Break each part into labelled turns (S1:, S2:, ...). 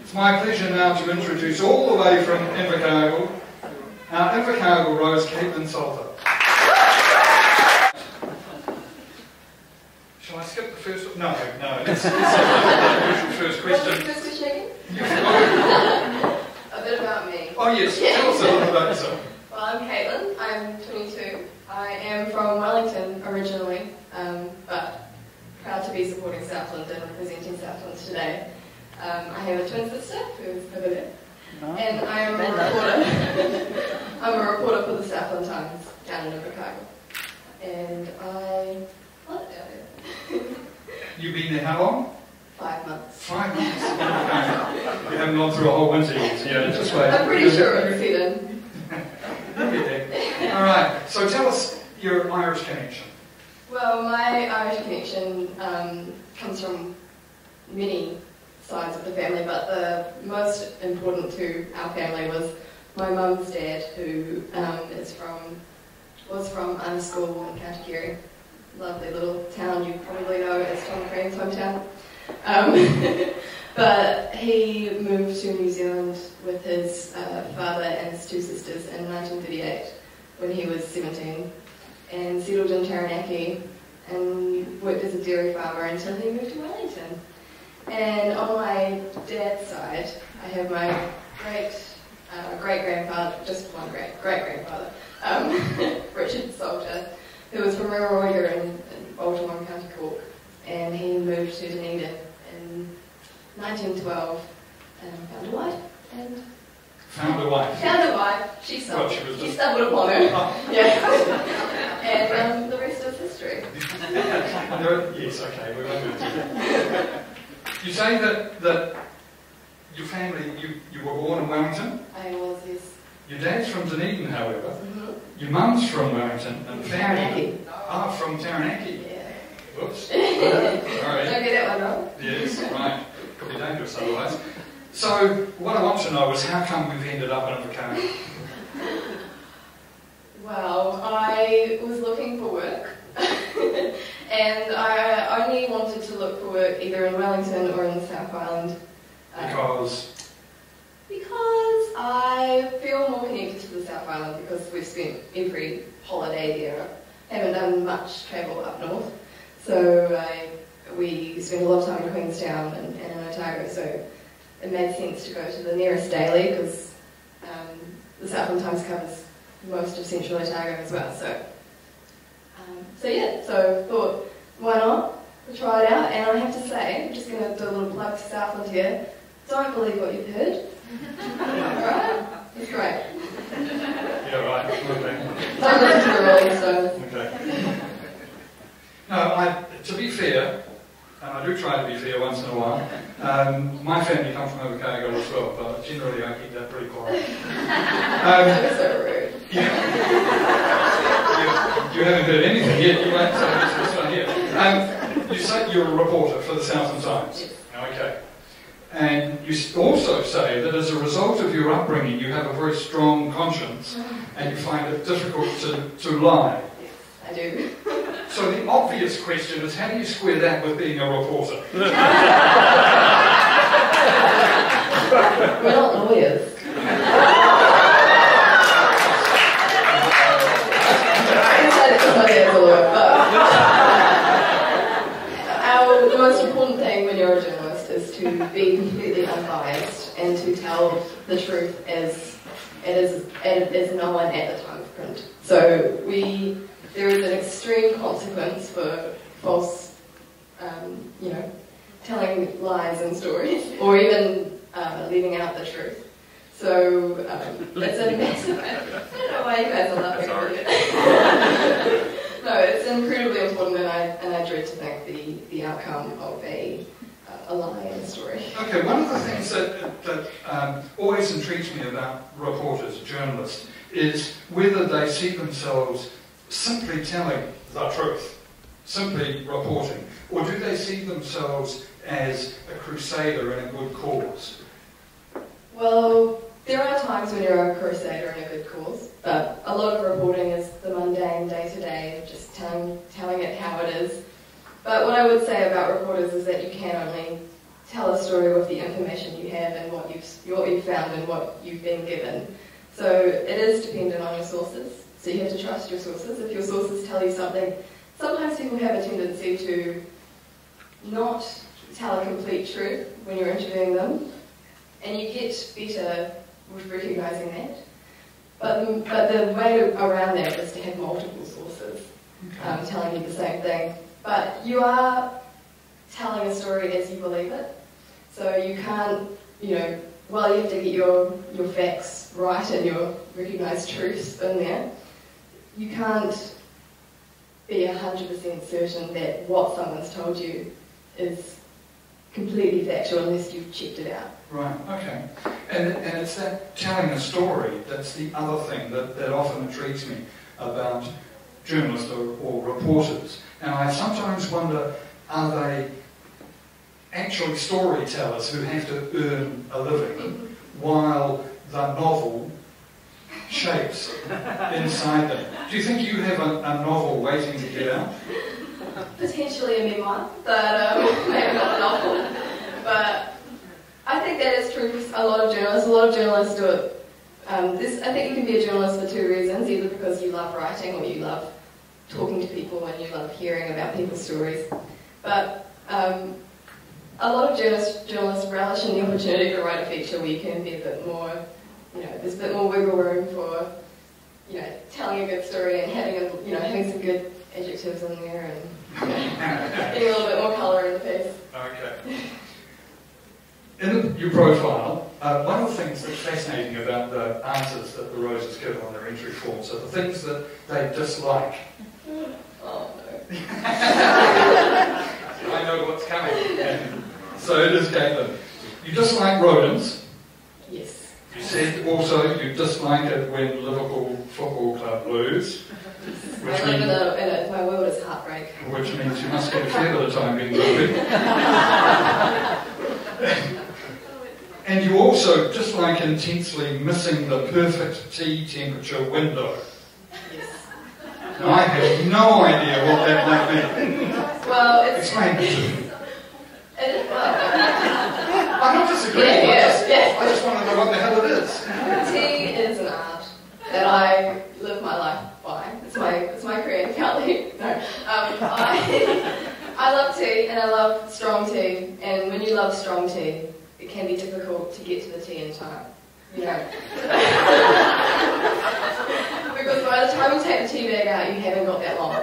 S1: It's my pleasure now to introduce all the way from Invercargill, our Invercargill Rose Caitlin Salter. Shall I skip the first one? No, let's skip the first question.
S2: What's the first question again? A bit about me.
S1: Oh yes, tell us a little about yourself.
S2: Well, I'm Caitlin, I'm 22. I am from Wellington originally, but proud to be supporting Southland and representing Southland today. I have a twin sister who's over there, and I am a reporter. I'm a reporter for the Southland Times down in Invercargill, and I love it down there.
S1: You've been there how long?
S2: 5 months.
S1: 5 months. Okay. You haven't gone through a whole winter yet. Yeah, just wait.
S2: I'm pretty sure it's hidden.
S1: You'll get there. All right. So tell us your Irish connection.
S2: Well, my Irish connection comes from many sides of the family, but the most important to our family was my mum's dad, who was from School in County Kerry, lovely little town you probably know as Tom Crane's hometown. But he moved to New Zealand with his father and his two sisters in 1938 when he was 17, and settled in Taranaki and worked as a dairy farmer until he moved to Wellington. And on my dad's side, I have my great-grandfather, just one great-grandfather, Richard Salter, who was from Riverwater in Baltimore and County Cork, and he moved to Dunedin in 1912 and found a wife.
S1: Found a wife?
S2: Found a wife. She stumbled upon her. Oh. Yeah. And the rest is history.
S1: Yes, okay, we won't do that. You say that your family, you were born in Wellington?
S2: I was, yes.
S1: Your dad's from Dunedin, however.
S2: Mm-hmm.
S1: Your mum's from Wellington. And
S2: Taranaki.
S1: From Taranaki.
S2: Yeah.
S1: Whoops. Alright.
S2: Don't get that one wrong.
S1: Yes, right. Could be dangerous otherwise. So, what I want to know is how come we've ended up in Invercargill?
S2: Well, I was looking for work. And I only wanted to look for work either in Wellington or in the South Island. Because I feel more connected to the South Island because we've spent every holiday there. Haven't done much travel up north. So we spent a lot of time in Queenstown and in Otago, so it made sense to go to the nearest daily because the Southland Times covers most of central Otago as well. So thought, why not? We'll try it out, and I have to say, I'm just going to do a little plug to Southland here. Don't believe what you've heard. Right? It's great.
S1: Yeah, right. Okay.
S2: Don't listen to the Rolling Stones.
S1: Okay. No, to be fair, and I do try to be fair once in a while, my family comes from Invercargill as well, but generally I keep that pretty quiet.
S2: That was so rude.
S1: Yeah. You haven't heard anything yet, you won't say this one here. You say you're a reporter for the Southland Times.
S2: Yes.
S1: Okay. And you also say that as a result of your upbringing you have a very strong conscience and you find it difficult to lie.
S2: Yes, I do.
S1: So the obvious question is, how do you square that with being a reporter?
S2: We're not lawyers. The most important thing when you're a journalist is to be completely unbiased and to tell the truth as it is known at the time of print. So there is an extreme consequence for false, telling lies and stories, or even leaving out the truth. So it's a massive. I don't know why you guys are laughing at it. No, it's incredibly important, and I dread to think the outcome of a lie in a story.
S1: Okay, one of the things that always intrigues me about reporters, journalists, is whether they see themselves simply telling the truth, simply reporting, or do they see themselves as a crusader in a good cause?
S2: Well, there are times when you're a crusader in a good cause, but a lot of reporting is the mundane day-to-day, just telling it how it is. But what I would say about reporters is that you can only tell a story with the information you have and what you've found and what you've been given. So it is dependent on your sources. So you have to trust your sources. If your sources tell you something, sometimes people have a tendency to not tell a complete truth when you're interviewing them, and you get better with recognising that. But the way around that is to have multiple sources telling you the same thing. But you are telling a story as you believe it. So you can't, while you have to get your facts right and your recognised truths in there, you can't be 100% certain that what someone's told you is completely factual unless you've checked it out.
S1: Right, okay. And it's that telling a story that's the other thing that often intrigues me about journalists or reporters. Now, I sometimes wonder, are they actually storytellers who have to earn a living while the novel shapes inside them? Do you think you have a novel waiting to get out?
S2: Potentially a memoir, but maybe not a novel. But I think that is true for a lot of journalists. A lot of journalists do it. I think you can be a journalist for two reasons, either because you love writing or you love talking to people and you love hearing about people's stories. But a lot of journalists relish in the opportunity to write a feature where you can be a bit more, there's a bit more wiggle room for, telling a good story and having some good adjectives in there and getting a little bit more colour in the piece.
S1: Okay. In your profile, one of the things that's fascinating about the answers that the Roses give on their entry forms are the things that they dislike.
S2: Oh no.
S1: I know what's coming. So it is Caitlin. You dislike rodents.
S2: Yes.
S1: You said also you dislike it when Liverpool Football Club lose.
S2: I live in a my world is heartbreak.
S1: Which means you must get a fair bit of time being moving. And you also dislike intensely missing the perfect tea temperature window.
S2: Yes.
S1: Now, I have no idea what that might mean.
S2: Well, it's...
S1: Explain it to me.
S2: Well,
S1: I'm not disagreeing.
S2: Yeah.
S1: I just want to know what the hell it is.
S2: Tea is an art that I live my life by. It's my career, currently. No. I love tea and I love strong tea. And when you love strong tea, it can be difficult to get to the tea in time. Because by the time you take the tea bag out, you haven't got that long.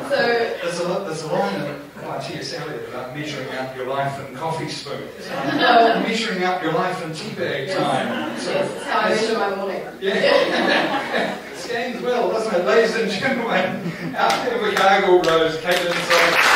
S2: So
S1: there's a line by T.S. Eliot about measuring out your life in coffee spoons. Measuring out your life in tea bag time.
S2: So that's how I measure my morning.
S1: Yeah. Scans well, doesn't it? Ladies and gentlemen, out there we go, Rose Caitlin Salter.